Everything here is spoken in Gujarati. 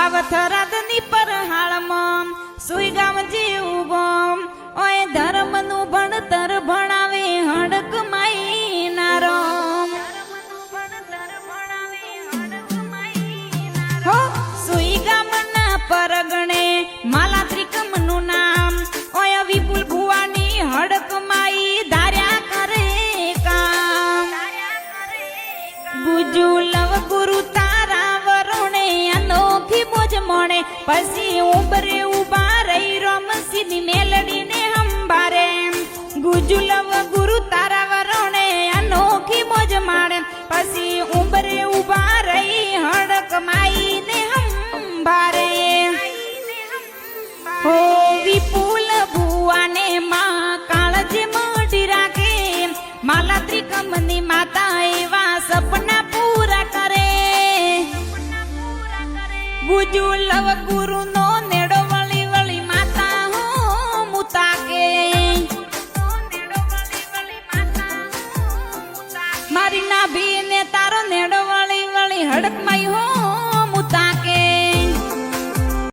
વાવથરાદની પરહાળમાં સુઈગામ જેવું ગોમ ઓય ધર્મનું ભણતર ભણાવે હડક માઈ નારોમ હો સુઈગામના પરગણે માલા ત્રિકમનું નામ ઓય વિપુલ ભુવાની હડક માઈ ધાર્યા કરે કામ ગુજુ લવ ગુરુ તારા વરુણે અનોખી મોજ મોણે પછી ઉંબરે ઉભા રહી રોમસીની મેલડીને હંભારે ગુજુ લવ ગુરુ તારા વરુણે અનોખી મોજ માણે પછી ઉંબરે ઉભા રહી હડક માઈને હંભારે હો વિપુલ ભુવાને માં કાળજે મઢી રાખે માલા ત્રિકમની માતા એવા સપના પૂરા કરે ગુજુ લવ ગુરુ